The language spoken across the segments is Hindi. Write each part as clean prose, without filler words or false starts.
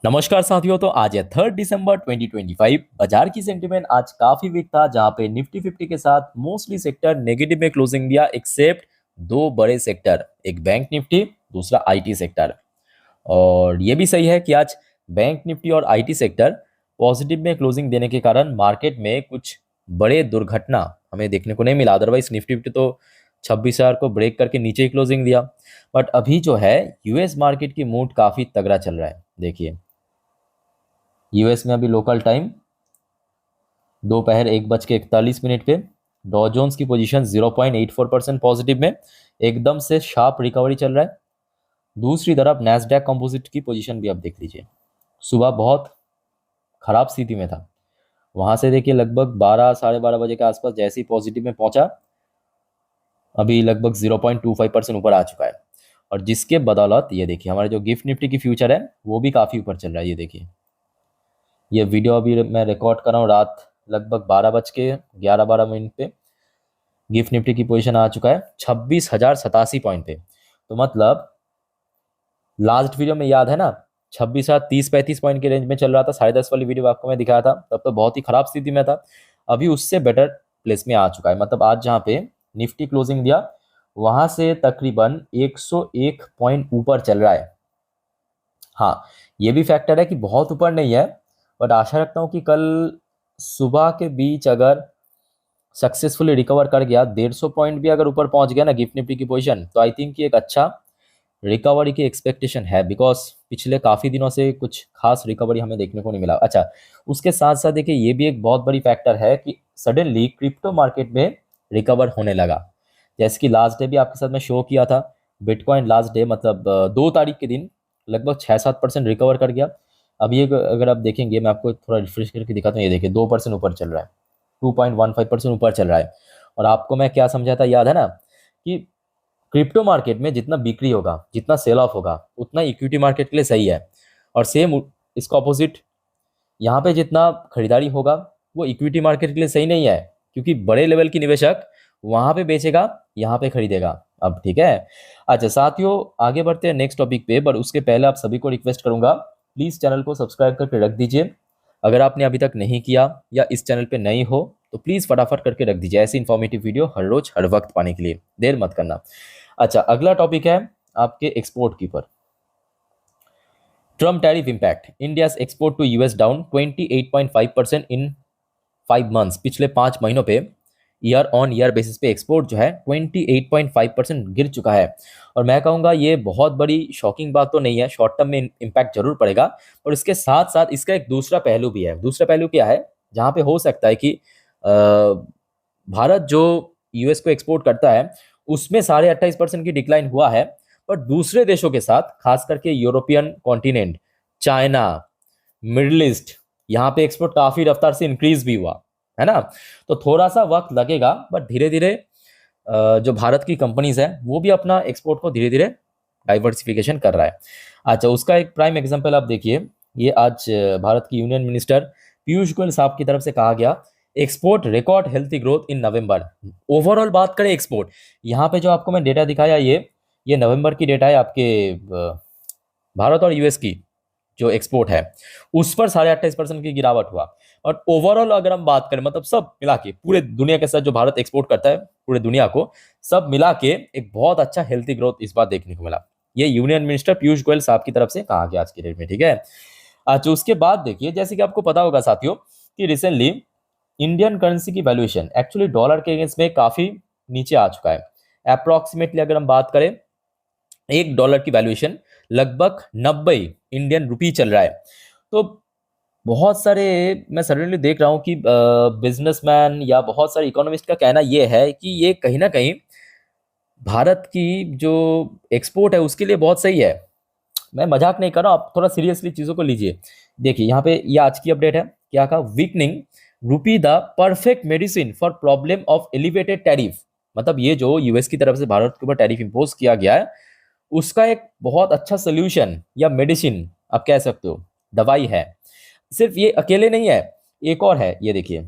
नमस्कार साथियों। तो आज है 3 दिसंबर 2025। बाजार की सेंटीमेंट आज काफी वीक था, जहां पे निफ्टी 50 के साथ मोस्टली सेक्टर नेगेटिव में क्लोजिंग दिया, एक्सेप्ट दो बड़े सेक्टर, एक बैंक निफ्टी, दूसरा आईटी सेक्टर। और ये भी सही है कि आज बैंक निफ्टी और आईटी सेक्टर पॉजिटिव में क्लोजिंग देने के कारण मार्केट में कुछ बड़े दुर्घटना हमें देखने को नहीं मिला। अदरवाइज निफ्टी 50 तो 26,000 को ब्रेक करके नीचे ही क्लोजिंग दिया। बट अभी जो है यूएस मार्केट की मूड काफी तगड़ा चल रहा है। देखिए, यूएस में अभी लोकल टाइम दोपहर 1:41 पे डॉ जोन्स की पोजीशन 0.84% पॉजिटिव में एकदम से शार्प रिकवरी चल रहा है। दूसरी तरफ नैस्डैक कंपोजिट की पोजीशन भी आप देख लीजिए, सुबह बहुत खराब स्थिति में था। वहां से देखिए लगभग 12 साढ़े 12 बजे के आसपास जैसे ही पॉजिटिव में पहुंचा, अभी लगभग 0.25% ऊपर आ चुका है। और जिसके बदौलत ये देखिए हमारे जो गिफ्ट निफ्टी की फ्यूचर है वो भी काफी ऊपर चल रहा है। ये देखिए, ये वीडियो अभी मैं रिकॉर्ड कर रहा हूँ रात लगभग 12:11 पे। गिफ्ट निफ्टी की पोजीशन आ चुका है 26,087 पॉइंट पे। तो मतलब लास्ट वीडियो में याद है ना, 26,030-35 पॉइंट के रेंज में चल रहा था। 10:30 वाली वीडियो आपको मैं दिखाया था, तब तो बहुत ही खराब स्थिति में था। अभी उससे बेटर प्लेस में आ चुका है। मतलब आज जहाँ पे निफ्टी क्लोजिंग दिया वहां से तकरीबन 101 पॉइंट ऊपर चल रहा है। हाँ, ये भी फैक्टर है कि बहुत ऊपर नहीं है, बट आशा रखता हूँ कि कल सुबह के बीच अगर सक्सेसफुली रिकवर कर गया, 150 पॉइंट भी अगर ऊपर पहुंच गया ना गिफ्ट निफ्टी की पोजीशन, तो आई थिंक कि एक अच्छा रिकवरी की एक्सपेक्टेशन है। बिकॉज पिछले काफ़ी दिनों से कुछ खास रिकवरी हमें देखने को नहीं मिला। अच्छा, उसके साथ साथ देखिए ये भी एक बहुत बड़ी फैक्टर है कि सडनली क्रिप्टो मार्केट में रिकवर होने लगा। जैसे कि लास्ट डे भी आपके साथ में शो किया था, बिटकॉइन लास्ट डे मतलब 2 तारीख के दिन लगभग 6-7% रिकवर कर गया। अभी एक अगर आप देखेंगे, मैं आपको थोड़ा रिफ्रेश करके दिखाता हूँ। ये देखिए 2% ऊपर चल रहा है, 2.15% ऊपर चल रहा है। और आपको मैं क्या समझा था याद है ना, कि क्रिप्टो मार्केट में जितना बिक्री होगा, जितना सेल ऑफ होगा, उतना इक्विटी मार्केट के लिए सही है। और सेम इसका ऑपोजिट, यहाँ पे जितना खरीदारी होगा वो इक्विटी मार्केट के लिए सही नहीं है, क्योंकि बड़े लेवल की निवेशक वहां पे बेचेगा, यहाँ पे खरीदेगा। अब ठीक है। अच्छा साथियों, आगे बढ़ते हैं नेक्स्ट टॉपिक पे, पर उसके पहले आप सभी को रिक्वेस्ट करूंगा, प्लीज चैनल को सब्सक्राइब करके रख दीजिए। अगर आपने अभी तक नहीं किया या इस चैनल पे नई हो तो प्लीज फटाफट करके रख दीजिए, ऐसी इंफॉर्मेटिव वीडियो हर रोज हर वक्त पाने के लिए देर मत करना। अच्छा, अगला टॉपिक है आपके एक्सपोर्ट की पर। Trump tariff impact, India's export to US down 28.5% in 5 months. पिछले 5 महीनों पे ईयर ऑन ईयर बेसिस पे एक्सपोर्ट जो है 28.5% गिर चुका है। और मैं कहूँगा ये बहुत बड़ी शॉकिंग बात तो नहीं है, शॉर्ट टर्म में इम्पैक्ट जरूर पड़ेगा। और इसके साथ साथ इसका एक दूसरा पहलू भी है। दूसरा पहलू क्या है, जहाँ पे हो सकता है कि भारत जो यूएस को एक्सपोर्ट करता है उसमें 28.5% की डिक्लाइन हुआ है। पर दूसरे देशों के साथ, खास करके European continent, China, middle east, यहाँ पे एक्सपोर्ट काफी रफ्तार से इंक्रीज भी हुआ है ना। तो थोड़ा सा वक्त लगेगा, बट धीरे धीरे जो भारत की कंपनीज है वो भी अपना एक्सपोर्ट को धीरे धीरे डाइवर्सिफिकेशन कर रहा है। अच्छा, उसका एक प्राइम एग्जांपल आप देखिए, ये आज भारत की यूनियन मिनिस्टर पीयूष गोयल साहब की तरफ से कहा गया, export record healthy growth in November. Overall बात करें एक्सपोर्ट, यहाँ पे जो आपको मैं डेटा दिखाया, ये नवंबर की डेटा है आपके भारत और यूएस की जो एक्सपोर्ट है उस पर 28.5% की गिरावट हुआ। और ओवरऑल अगर हम बात करें, मतलब सब मिला के पूरे दुनिया के साथ जो भारत एक्सपोर्ट करता है पूरे दुनिया को, सब मिला के एक बहुत अच्छा हेल्थी ग्रोथ इस बार देखने को मिला। ये यूनियन मिनिस्टर पीयूष गोयल साहब की तरफ से कहा गया आज की डेट में, ठीक है। अच्छा, उसके बाद देखिए, जैसे कि आपको पता होगा साथियों कि रिसेंटली इंडियन करेंसी की वैल्यूएशन एक्चुअली डॉलर के अगेंस्ट में काफी नीचे आ चुका है। अप्रोक्सीमेटली अगर हम बात करें, $1 की वैल्यूएशन लगभग 90 इंडियन रुपी चल रहा है। तो बहुत सारे, मैं सडनली देख रहा हूँ कि बिजनेसमैन या बहुत सारे इकोनॉमिस्ट का कहना यह है कि ये कहीं ना कहीं भारत की जो एक्सपोर्ट है उसके लिए बहुत सही है। मैं मजाक नहीं कर रहा हूँ, आप थोड़ा सीरियसली चीज़ों को लीजिए। देखिए यहाँ पे ये आज की अपडेट है, क्या कहा, वीकनिंग रूपी the perfect medicine for problem of elevated tariff. मतलब ये जो यूएस की तरफ से भारत के ऊपर टैरिफ इंपोज किया गया है उसका एक बहुत अच्छा सोल्यूशन या मेडिसिन आप कह सकते हो, दवाई है। सिर्फ ये अकेले नहीं है, एक और है, ये देखिए,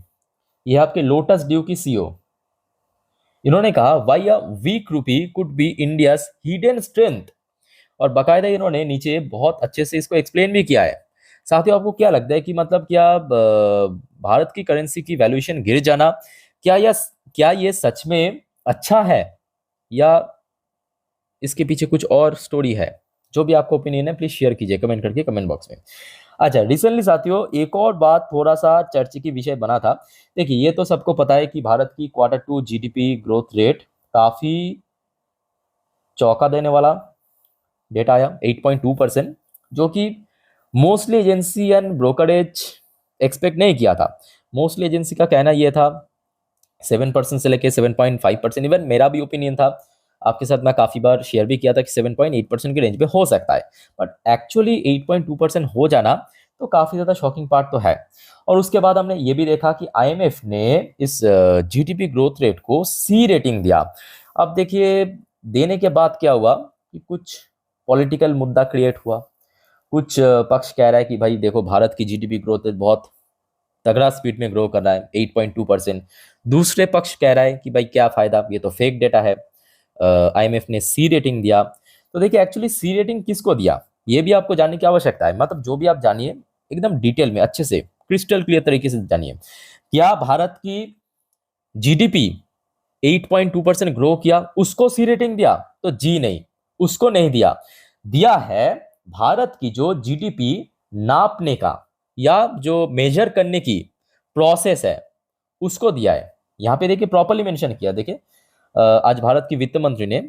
ये आपके लोटस ड्यू की सीईओ, इन्होंने कहा वाई अ वीक रूपी could be India's hidden strength. और बाकायदा इन्होंने नीचे बहुत अच्छे से इसको एक्सप्लेन भी किया है। साथियों, आपको क्या लगता है कि मतलब क्या भारत की करेंसी की वैल्यूएशन गिर जाना क्या यह क्या ये सच में अच्छा है, या इसके पीछे कुछ और स्टोरी है? जो भी आपका ओपिनियन है प्लीज शेयर कीजिए कमेंट करके कमेंट बॉक्स में। अच्छा, रिसेंटली साथियों एक और बात थोड़ा सा चर्चा की विषय बना था। देखिए, ये तो सबको पता है कि भारत की Q2 जीडीपी ग्रोथ रेट काफी चौंका देने वाला डेटा आया, 8.2%, जो कि mostly agency and brokerage expect नहीं किया था। मोस्टली एजेंसी का कहना यह था 7% से लेके 7.5%, इवन मेरा भी ओपिनियन था, आपके साथ मैं काफ़ी बार शेयर भी किया था कि 7.8% की रेंज पे हो सकता है। बट एक्चुअली 8.2% हो जाना तो काफ़ी ज़्यादा शॉकिंग पार्ट तो है। और उसके बाद हमने ये भी देखा कि आईएमएफ ने इस जीडीपी ग्रोथ रेट को सी रेटिंग दिया। अब देखिए, देने के बाद क्या हुआ कि कुछ पॉलिटिकल मुद्दा क्रिएट हुआ। कुछ पक्ष कह रहा है कि भाई देखो, भारत की जीडीपी ग्रोथ रेट बहुत तगड़ा स्पीड में ग्रो कर रहा है, 8.2%। दूसरे पक्ष कह रहा है कि भाई क्या फायदा, ये तो फेक डेटा है, आईएमएफ ने सी रेटिंग दिया। तो देखिए, एक्चुअली सी रेटिंग किसको दिया ये भी आपको जानने की आवश्यकता है। मतलब जो भी आप जानिए एकदम डिटेल में अच्छे से क्रिस्टल क्लियर तरीके से जानिए। क्या भारत की जीडीपी 8.2% ग्रो किया उसको सी रेटिंग दिया? तो जी नहीं, उसको नहीं दिया। दिया है भारत की जो जीडीपी नापने का या जो मेजर करने की प्रोसेस है उसको दिया है। यहां पे देखिए प्रॉपर्ली मेंशन किया। देखिए, आज भारत की वित्त मंत्री ने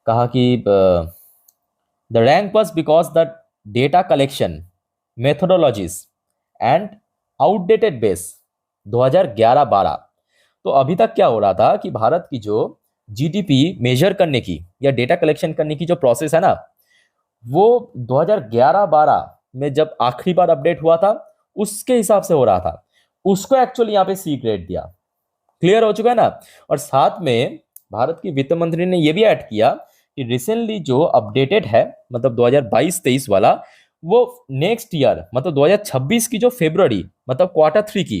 कहा कि the rank was because the data collection methodologies and outdated base 2011-12। तो अभी तक क्या हो रहा था कि भारत की जो जीडीपी मेजर करने की या डेटा कलेक्शन करने की जो प्रोसेस है ना, वो 2011-12 में जब आखिरी बार अपडेट हुआ था उसके हिसाब से हो रहा था। उसको एक्चुअली यहाँ पे सी ग्रेड दिया। क्लियर हो चुका है ना? और साथ में भारत की वित्त मंत्री ने यह भी ऐड किया कि रिसेंटली जो अपडेटेड है, मतलब 2022-23 वाला, वो नेक्स्ट ईयर मतलब 2026 की जो फरवरी मतलब Q3 की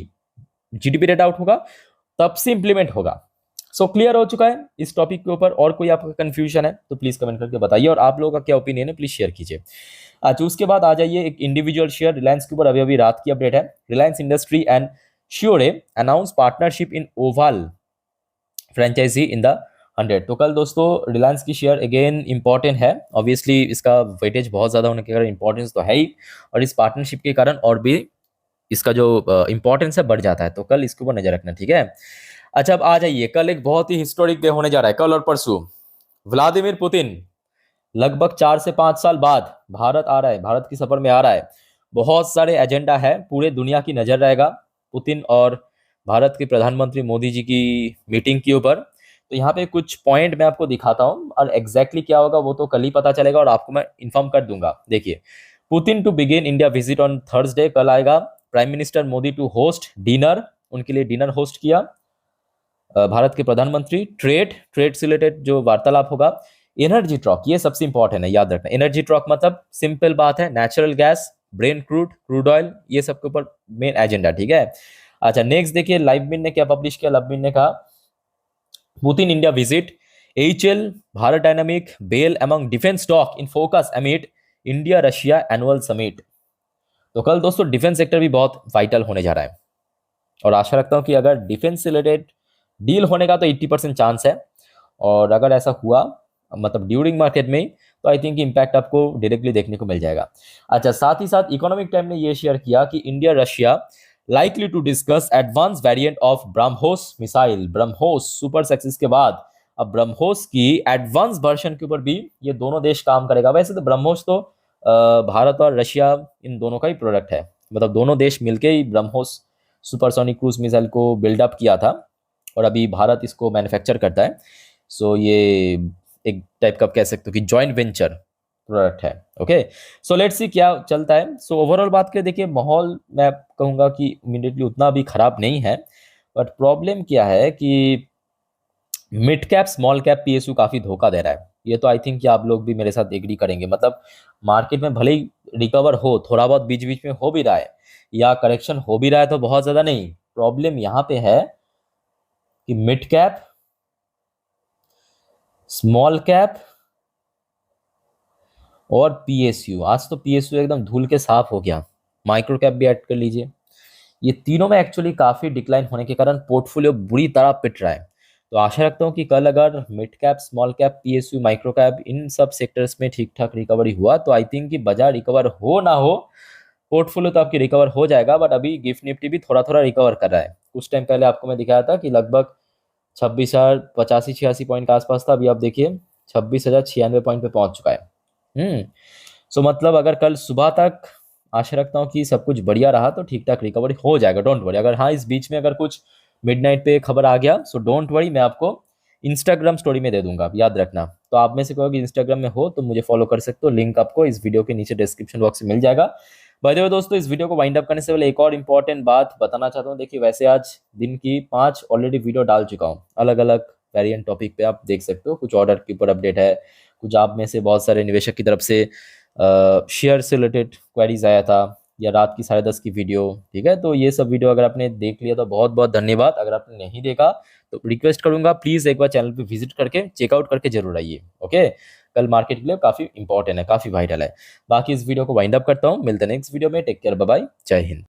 जीडीपी रेट आउट होगा तब से इंप्लीमेंट होगा। सो क्लियर हो चुका है इस टॉपिक के ऊपर। और कोई आपका कंफ्यूजन है तो प्लीज कमेंट करके बताइए, और आप लोगों का क्या ओपिनियन है प्लीज शेयर कीजिए। अच्छा, उसके बाद आ जाइए एक इंडिविजुअल शेयर रिलायंस के ऊपर। अभी अभी रात की अपडेट है। Reliance industry and Surrey announce partnership in oval franchise in the 100। तो कल दोस्तों रिलायंस की शेयर अगेन इंपॉर्टेंट है। ऑब्वियसली इसका वेटेज बहुत ज्यादा होने के कारण इंपॉर्टेंस तो है ही, और इस पार्टनरशिप के कारण और भी इसका जो इंपॉर्टेंस है बढ़ जाता है। तो कल इसके ऊपर नजर रखना, ठीक है? अच्छा, अब आ जाइए, कल एक बहुत ही हिस्टोरिक डे होने जा रहा है। कल और परसों व्लादिमीर पुतिन लगभग 4 से 5 साल बाद भारत आ रहा है, भारत की सफर में आ रहा है। बहुत सारे एजेंडा है, पूरे दुनिया की नजर रहेगा पुतिन और भारत के प्रधानमंत्री मोदी जी की मीटिंग के ऊपर। तो यहाँ पे कुछ पॉइंट मैं आपको दिखाता हूँ, और एग्जैक्टली क्या होगा वो तो कल ही पता चलेगा और आपको मैं इन्फॉर्म कर दूंगा। देखिए, Putin to begin India visit on Thursday, कल आएगा। Prime minister Modi to host dinner, उनके लिए डिनर होस्ट किया भारत के प्रधानमंत्री। ट्रेड ट्रेड से रिलेटेड जो वार्तालाप होगा। एनर्जी ट्रॉक, ये सबसे इंपॉर्टेंट है, याद रखना। एनर्जी ट्रॉक मतलब सिंपल बात है, natural gas, brain crude, crude oil, ये सब के ऊपर मेन एजेंडा, ठीक है? अच्छा, नेक्स्ट देखिए लाइव मिन ने क्या पब्लिश किया। लाइव मिन ने कहा Putin India visit, HAL Bharat dynamic BEL among defence stock in focus amid India Russia annual summit. तो कल दोस्तों डिफेंस सेक्टर भी बहुत वाइटल होने जा रहा है, और आशा रखता हूं कि अगर डिफेंस से रिलेटेड डील होने का तो 80% चांस है, और अगर ऐसा हुआ मतलब ड्यूरिंग मार्केट में, तो आई थिंक इम्पैक्ट आपको डायरेक्टली देखने को मिल जाएगा। अच्छा, साथ ही साथ इकोनॉमिक टाइम ने यह शेयर किया कि India Russia likely to discuss advance variant of BrahMos missile. BrahMos super success के बाद अब ब्रह्मोस की एडवांस वर्जन के ऊपर भी ये दोनों देश काम करेगा। वैसे तो ब्रह्मोस तो भारत और रशिया इन दोनों का ही प्रोडक्ट है, मतलब दोनों देश मिलके ही ब्रह्मोस सुपरसोनिक क्रूज मिसाइल को बिल्डअप किया था, और अभी भारत इसको मैन्युफैक्चर करता है। सो ये एक टाइप का कह सकते हो कि जॉइंट वेंचर प्रोडक्ट है। ओके, सो लेट्स सी क्या चलता है। सो ओवरऑल बात करें, देखिए माहौल मैं कहूँगा कि इमीडिएटली उतना भी खराब नहीं है, बट प्रॉब्लम क्या है कि mid cap small cap PSU काफ़ी धोखा दे रहा है। ये तो आई थिंक कि आप लोग भी मेरे साथ एग्री करेंगे। मतलब मार्केट में भले ही रिकवर हो, थोड़ा बहुत बीच बीच में हो भी रहा है या करेक्शन हो भी रहा है, तो बहुत ज़्यादा नहीं। प्रॉब्लम यहाँ पे है कि मिड कैप, स्मॉल कैप और पीएसयू, आज तो पीएसयू एकदम धूल के साफ हो गया। माइक्रो कैप भी ऐड कर लीजिए। ये तीनों में एक्चुअली काफ़ी डिक्लाइन होने के कारण पोर्टफोलियो बुरी तरह पिट रहा है। तो आशा रखता हूँ कि कल अगर mid cap, small cap, PSU, micro cap, इन सब सेक्टर्स में ठीक ठाक रिकवरी हुआ तो आई थिंक कि बाजार रिकवर हो ना हो, पोर्टफोलियो तो आपकी रिकवर हो जाएगा। बट अभी गिफ्ट निफ्टी भी थोड़ा थोड़ा रिकवर कर रहा है। कुछ टाइम पहले आपको मैं दिखाया था कि लगभग 26,085 86 पॉइंट के आसपास था। अभी आप देखिए 26,096 पॉइंट पे पहुंच चुका है। सो मतलब अगर कल सुबह तक, आशा रखता हूँ कि सब कुछ बढ़िया रहा तो ठीक ठाक रिकवरी हो जाएगा, डोंट वरी। अगर हाँ इस बीच में अगर कुछ मिडनाइट पे खबर आ गया सो डोंट वरी, मैं आपको इंस्टाग्राम स्टोरी में दे दूंगा, याद रखना। तो आप में से कोई इंस्टाग्राम में हो तो मुझे फॉलो कर सकते हो, लिंक आपको इस वीडियो के नीचे डिस्क्रिप्शन बॉक्स में मिल जाएगा। बाय द वे दोस्तों, इस वीडियो को वाइंड अप करने से पहले एक और इंपॉर्टेंट बात बताना चाहता हूँ। देखिए वैसे आज दिन की 5 ऑलरेडी वीडियो डाल चुका हूँ, अलग अलग वेरिएंट टॉपिक पे, आप देख सकते हो। कुछ ऑर्डर के ऊपर अपडेट है, कुछ आप में से बहुत सारे निवेशक की तरफ से शेयर से रिलेटेड क्वेरीज आया था, या रात की 10:30 की वीडियो। ठीक है, तो ये सब वीडियो अगर आपने देख लिया तो बहुत बहुत धन्यवाद। अगर आपने नहीं देखा तो रिक्वेस्ट करूंगा प्लीज़ एक बार चैनल पे विजिट करके चेकआउट करके जरूर आइए। ओके, कल मार्केट के लिए काफ़ी इंपॉर्टेंट है, काफ़ी वाइटल है। बाकी इस वीडियो को वाइंड अप करता हूँ, मिलते हैं नेक्स्ट वीडियो में। टेक केयर, बाय बाय, जय हिंद।